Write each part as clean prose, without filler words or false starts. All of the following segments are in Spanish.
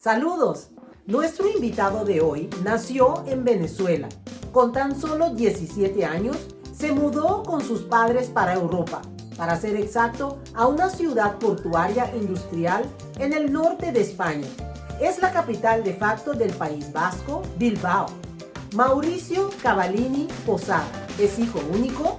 Saludos. Nuestro invitado de hoy nació en Venezuela. Con tan solo 17 años, se mudó con sus padres para Europa, para ser exacto, a una ciudad portuaria industrial en el norte de España. Es la capital de facto del País Vasco, Bilbao. Mauricio Cavallini Posada es hijo único,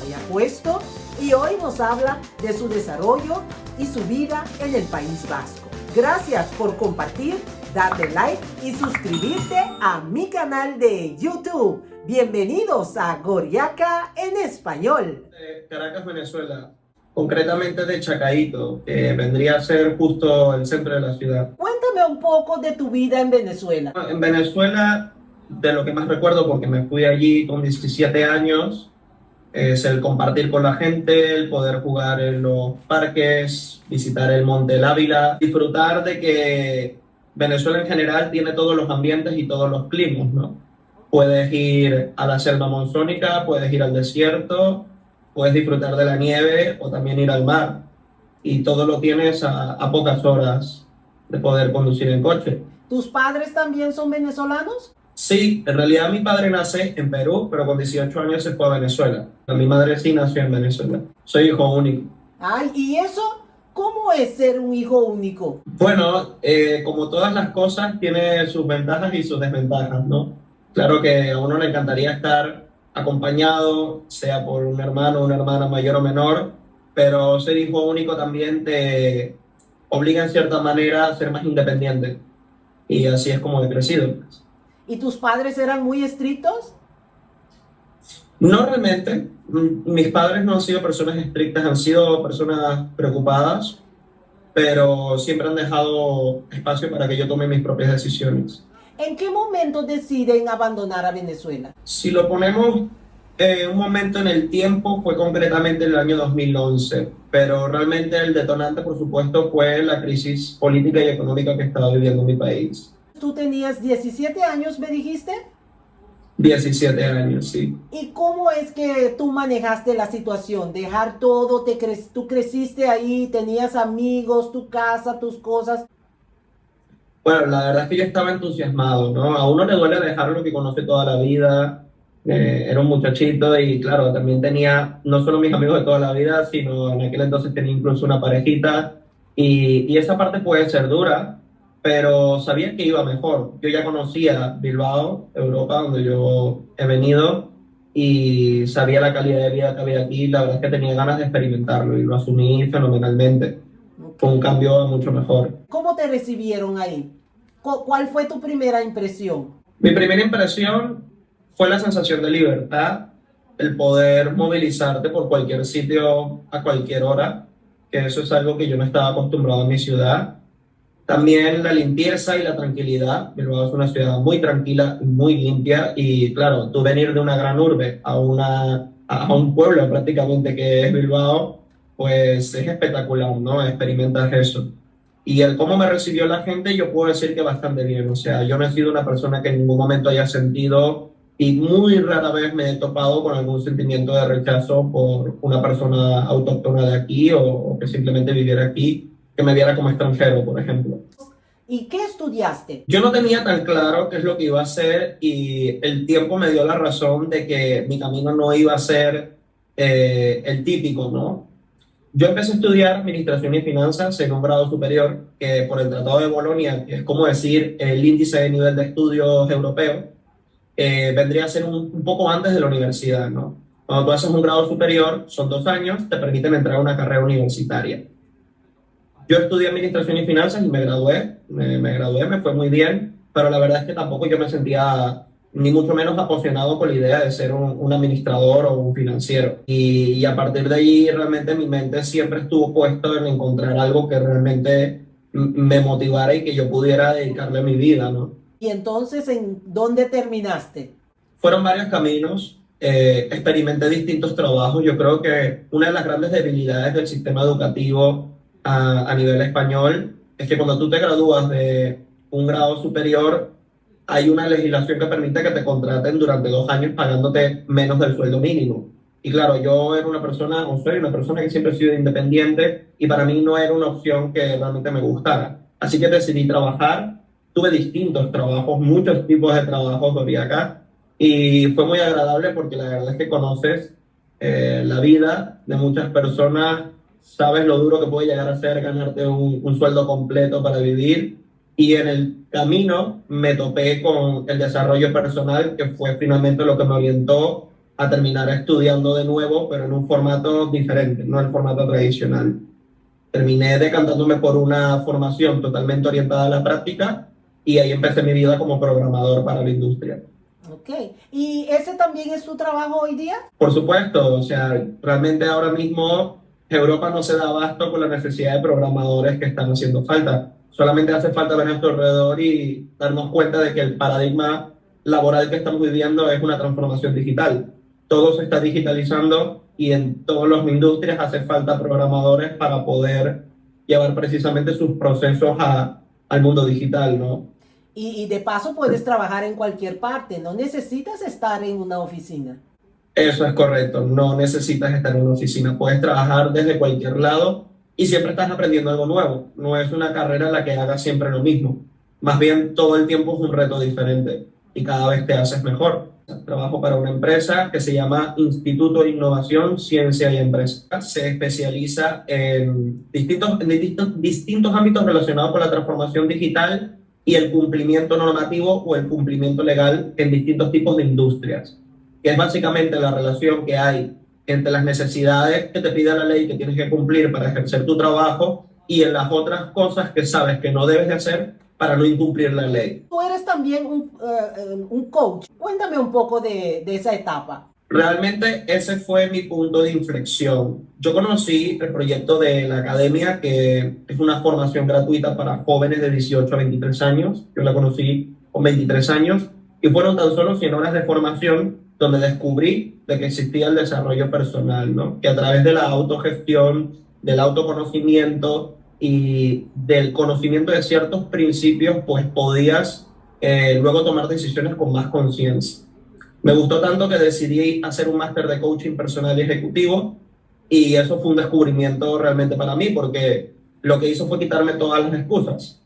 muy apuesto, y hoy nos habla de su desarrollo y su vida en el País Vasco. Gracias por compartir, darle like y suscribirte a mi canal de YouTube. Bienvenidos a Goriaca en español. Caracas, Venezuela, concretamente de Chacaíto, que vendría a ser justo el centro de la ciudad. Cuéntame un poco de tu vida en Venezuela. En Venezuela, de lo que más recuerdo, porque me fui allí con 17 años, es el compartir con la gente, el poder jugar en los parques, visitar el Monte El Ávila, disfrutar de que Venezuela en general tiene todos los ambientes y todos los climas, ¿no? Puedes ir a la selva amazónica, puedes ir al desierto, puedes disfrutar de la nieve o también ir al mar. Y todo lo tienes a pocas horas de poder conducir en coche. ¿Tus padres también son venezolanos? Sí, en realidad mi padre nace en Perú, pero con 18 años se fue a Venezuela. Mi madre sí nació en Venezuela. Soy hijo único. Ay, ¿y eso? ¿Cómo es ser un hijo único? Bueno, como todas las cosas, tiene sus ventajas y sus desventajas, ¿no? Claro que a uno le encantaría estar acompañado, sea por un hermano o una hermana mayor o menor, pero ser hijo único también te obliga en cierta manera a ser más independiente. Y así es como he crecido. ¿Y tus padres eran muy estrictos? No realmente. Mis padres no han sido personas estrictas, han sido personas preocupadas, pero siempre han dejado espacio para que yo tome mis propias decisiones. ¿En qué momento deciden abandonar a Venezuela? Si lo ponemos un momento en el tiempo, fue concretamente el año 2011, pero realmente el detonante, por supuesto, fue la crisis política y económica que estaba viviendo mi país. Tú tenías 17 años, me dijiste. 17 años, sí. ¿Y cómo es que tú manejaste la situación? Dejar todo, tú creciste ahí, tenías amigos, tu casa, tus cosas. Bueno, la verdad es que yo estaba entusiasmado, ¿no? A uno le duele dejar lo que conoce toda la vida. Era un muchachito y claro, también tenía no solo mis amigos de toda la vida, sino en aquel entonces tenía incluso una parejita. Y esa parte puede ser dura, pero sabía que iba mejor. Yo ya conocía Bilbao, Europa, donde yo he venido, y sabía la calidad de vida que había aquí. La verdad es que tenía ganas de experimentarlo y lo asumí fenomenalmente. Fue un cambio a mucho mejor. ¿Cómo te recibieron ahí? ¿Cuál fue tu primera impresión? Mi primera impresión fue la sensación de libertad, el poder movilizarte por cualquier sitio a cualquier hora, que eso es algo que yo no estaba acostumbrado en mi ciudad. También la limpieza y la tranquilidad. Bilbao es una ciudad muy tranquila, muy limpia y claro, tú venir de una gran urbe a un pueblo prácticamente que es Bilbao, pues es espectacular, ¿no? Experimentas eso. Y el cómo me recibió la gente, yo puedo decir que bastante bien. O sea, yo no he sido una persona que en ningún momento haya sentido y muy rara vez me he topado con algún sentimiento de rechazo por una persona autóctona de aquí o que simplemente viviera aquí, que me viera como extranjero, por ejemplo. ¿Y qué estudiaste? Yo no tenía tan claro qué es lo que iba a hacer y el tiempo me dio la razón de que mi camino no iba a ser el típico, ¿no? Yo empecé a estudiar Administración y Finanzas en un grado superior, que por el Tratado de Bolonia, que es como decir el índice de nivel de estudios europeo, vendría a ser un poco antes de la universidad, ¿no? Cuando tú haces un grado superior, son 2 años, te permiten entrar a una carrera universitaria. Yo estudié Administración y Finanzas y me gradué, me fue muy bien, pero la verdad es que tampoco yo me sentía ni mucho menos apasionado con la idea de ser un administrador o un financiero. Y a partir de allí realmente mi mente siempre estuvo puesto en encontrar algo que realmente me motivara y que yo pudiera dedicarle mi vida, ¿no? ¿Y entonces en dónde terminaste? Fueron varios caminos, experimenté distintos trabajos. Yo creo que una de las grandes debilidades del sistema educativo a nivel español es que cuando tú te gradúas de un grado superior, hay una legislación que permite que te contraten durante 2 años pagándote menos del sueldo mínimo. Y claro, yo era una persona, o soy una persona que siempre he sido independiente y para mí no era una opción que realmente me gustara. Así que decidí trabajar tuve distintos trabajos, muchos tipos de trabajos de acá, y fue muy agradable porque la verdad es que conoces la vida de muchas personas, sabes lo duro que puede llegar a ser ganarte un sueldo completo para vivir, y en el camino me topé con el desarrollo personal, que fue finalmente lo que me orientó a terminar estudiando de nuevo, pero en un formato diferente, no el formato tradicional. Terminé decantándome por una formación totalmente orientada a la práctica y ahí empecé mi vida como programador para la industria. Ok. ¿Y ese también es tu trabajo hoy día? Por supuesto, o sea, realmente ahora mismo Europa no se da abasto con la necesidad de programadores que están haciendo falta. Solamente hace falta ver a nuestro alrededor y darnos cuenta de que el paradigma laboral que estamos viviendo es una transformación digital. Todo se está digitalizando y en todas las industrias hace falta programadores para poder llevar precisamente sus procesos al mundo digital, ¿no? Y de paso puedes trabajar en cualquier parte, no necesitas estar en una oficina. Eso es correcto, no necesitas estar en una oficina, puedes trabajar desde cualquier lado y siempre estás aprendiendo algo nuevo. No es una carrera en la que hagas siempre lo mismo, más bien todo el tiempo es un reto diferente y cada vez te haces mejor. Trabajo para una empresa que se llama Instituto de Innovación, Ciencia y Empresa. Se especializa en distintos ámbitos relacionados con la transformación digital y el cumplimiento normativo o el cumplimiento legal en distintos tipos de industrias, que es básicamente la relación que hay entre las necesidades que te pide la ley que tienes que cumplir para ejercer tu trabajo y en las otras cosas que sabes que no debes de hacer para no incumplir la ley. Tú eres también un coach. Cuéntame un poco de esa etapa. Realmente ese fue mi punto de inflexión. Yo conocí el proyecto de la academia, que es una formación gratuita para jóvenes de 18 a 23 años. Yo la conocí con 23 años y fueron tan solo 100 horas de formación donde descubrí de que existía el desarrollo personal, ¿no? Que a través de la autogestión, del autoconocimiento y del conocimiento de ciertos principios, pues podías luego tomar decisiones con más conciencia. Me gustó tanto que decidí hacer un máster de coaching personal y ejecutivo y eso fue un descubrimiento realmente para mí porque lo que hizo fue quitarme todas las excusas.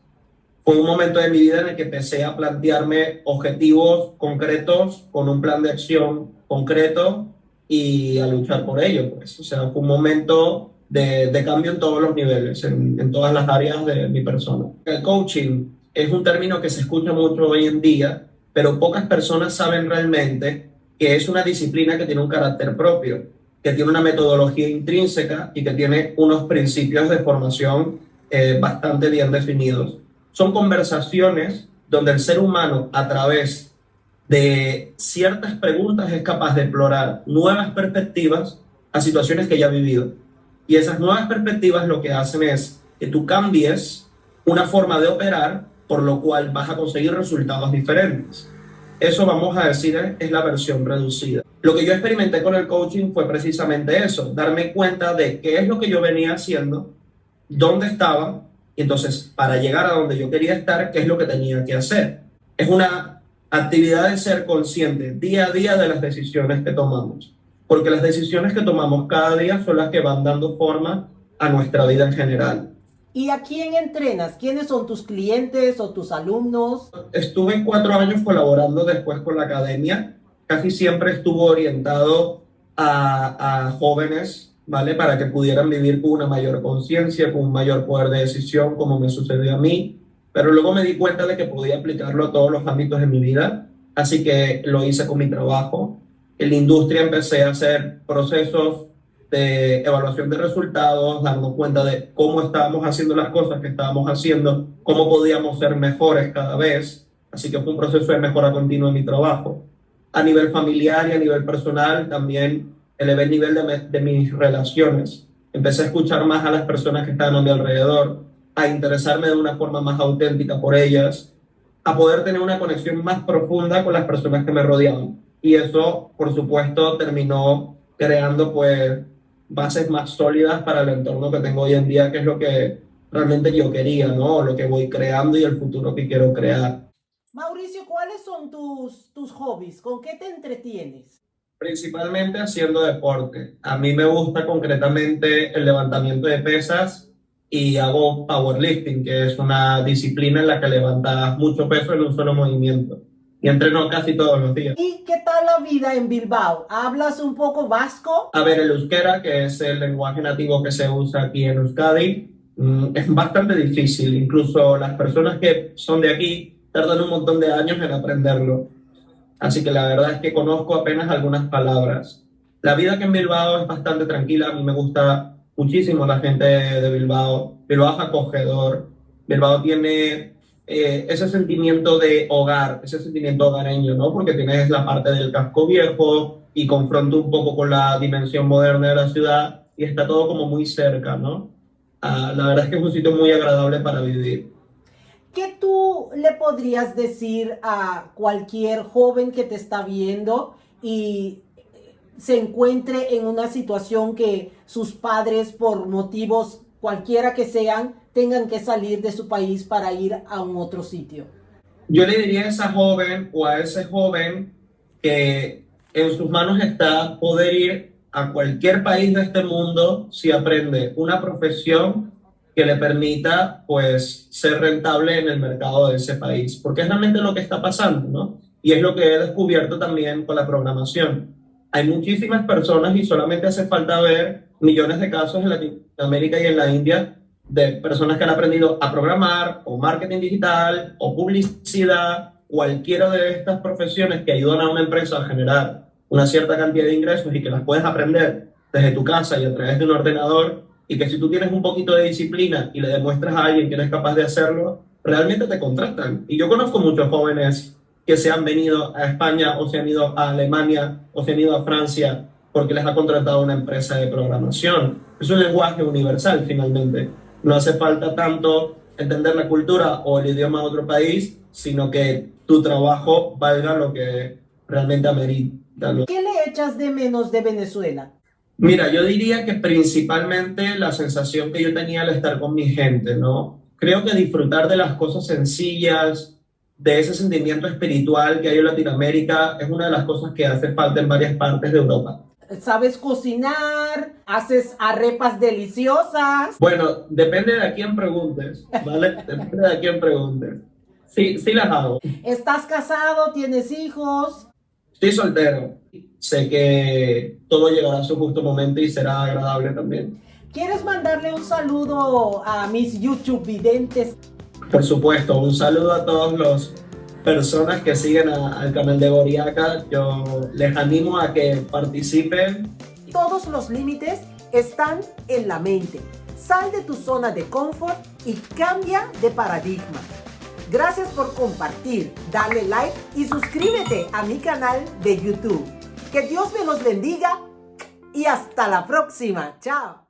Fue un momento de mi vida en el que empecé a plantearme objetivos concretos con un plan de acción concreto y a luchar por ello, pues. O sea, fue un momento de cambio en todos los niveles, en todas las áreas de mi persona. El coaching es un término que se escucha mucho hoy en día, pero pocas personas saben realmente que es una disciplina que tiene un carácter propio, que tiene una metodología intrínseca y que tiene unos principios de formación bastante bien definidos. Son conversaciones donde el ser humano, a través de ciertas preguntas, es capaz de explorar nuevas perspectivas a situaciones que ya ha vivido. Y esas nuevas perspectivas lo que hacen es que tú cambies una forma de operar, por lo cual vas a conseguir resultados diferentes. Eso, vamos a decir, es la versión reducida. Lo que yo experimenté con el coaching fue precisamente eso, darme cuenta de qué es lo que yo venía haciendo, dónde estaba, y entonces para llegar a donde yo quería estar, qué es lo que tenía que hacer. Es una actividad de ser consciente día a día de las decisiones que tomamos, porque las decisiones que tomamos cada día son las que van dando forma a nuestra vida en general. ¿Y a quién entrenas? ¿Quiénes son tus clientes o tus alumnos? Estuve 4 años colaborando después con la academia. Casi siempre estuvo orientado a jóvenes, ¿vale? Para que pudieran vivir con una mayor conciencia, con un mayor poder de decisión, como me sucedió a mí. Pero luego me di cuenta de que podía aplicarlo a todos los ámbitos de mi vida, así que lo hice con mi trabajo. En la industria empecé a hacer procesos de evaluación de resultados, darnos cuenta de cómo estábamos haciendo las cosas que estábamos haciendo, cómo podíamos ser mejores cada vez. Así que fue un proceso de mejora continua en mi trabajo. A nivel familiar y a nivel personal también elevé el nivel de mis relaciones. Empecé a escuchar más a las personas que estaban a mi alrededor, a interesarme de una forma más auténtica por ellas, a poder tener una conexión más profunda con las personas que me rodeaban. Y eso, por supuesto, terminó creando pues bases más sólidas para el entorno que tengo hoy en día, que es lo que realmente yo quería, ¿no? Lo que voy creando y el futuro que quiero crear. Mauricio, ¿cuáles son tus hobbies? ¿Con qué te entretienes? Principalmente haciendo deporte. A mí me gusta concretamente el levantamiento de pesas y hago powerlifting, que es una disciplina en la que levantas mucho peso en un solo movimiento. Y entreno casi todos los días. ¿Y qué tal la vida en Bilbao? ¿Hablas un poco vasco? A ver, el euskera, que es el lenguaje nativo que se usa aquí en Euskadi, es bastante difícil. Incluso las personas que son de aquí tardan un montón de años en aprenderlo. Así que la verdad es que conozco apenas algunas palabras. La vida aquí en Bilbao es bastante tranquila. A mí me gusta muchísimo la gente de Bilbao. Bilbao es acogedor. Bilbao tiene ese sentimiento de hogar, ese sentimiento hogareño, ¿no? Porque tienes la parte del casco viejo y confronta un poco con la dimensión moderna de la ciudad y está todo como muy cerca, ¿no? La verdad es que es un sitio muy agradable para vivir. ¿Qué tú le podrías decir a cualquier joven que te está viendo y se encuentre en una situación que sus padres, por motivos cualquiera que sean, tengan que salir de su país para ir a un otro sitio? Yo le diría a esa joven o a ese joven que en sus manos está poder ir a cualquier país de este mundo si aprende una profesión que le permita pues ser rentable en el mercado de ese país, porque es realmente lo que está pasando, ¿no? Y es lo que he descubierto también con la programación. Hay muchísimas personas y solamente hace falta ver millones de casos en Latinoamérica y en la India de personas que han aprendido a programar o marketing digital o publicidad, cualquiera de estas profesiones que ayudan a una empresa a generar una cierta cantidad de ingresos y que las puedes aprender desde tu casa y a través de un ordenador y que si tú tienes un poquito de disciplina y le demuestras a alguien que eres capaz de hacerlo, realmente te contratan. Y yo conozco muchos jóvenes que se han venido a España o se han ido a Alemania o se han ido a Francia porque les ha contratado una empresa de programación. Es un lenguaje universal finalmente. No hace falta tanto entender la cultura o el idioma de otro país, sino que tu trabajo valga lo que realmente amerita. ¿Qué le echas de menos de Venezuela? Mira, yo diría que principalmente la sensación que yo tenía al estar con mi gente, ¿no? Creo que disfrutar de las cosas sencillas, de ese sentimiento espiritual que hay en Latinoamérica, es una de las cosas que hace falta en varias partes de Europa. ¿Sabes cocinar? ¿Haces arepas deliciosas? Bueno, depende de a quién preguntes, ¿vale? Depende de a quién preguntes. Sí, sí las hago. ¿Estás casado? ¿Tienes hijos? Estoy soltero. Sé que todo llegará a su justo momento y será agradable también. ¿Quieres mandarle un saludo a mis YouTube videntes? Por supuesto, un saludo a todas las personas que siguen al canal de Boriaca. Yo les animo a que participen. Todos los límites están en la mente. Sal de tu zona de confort y cambia de paradigma. Gracias por compartir, darle like y suscríbete a mi canal de YouTube. Que Dios me los bendiga y hasta la próxima. Chao.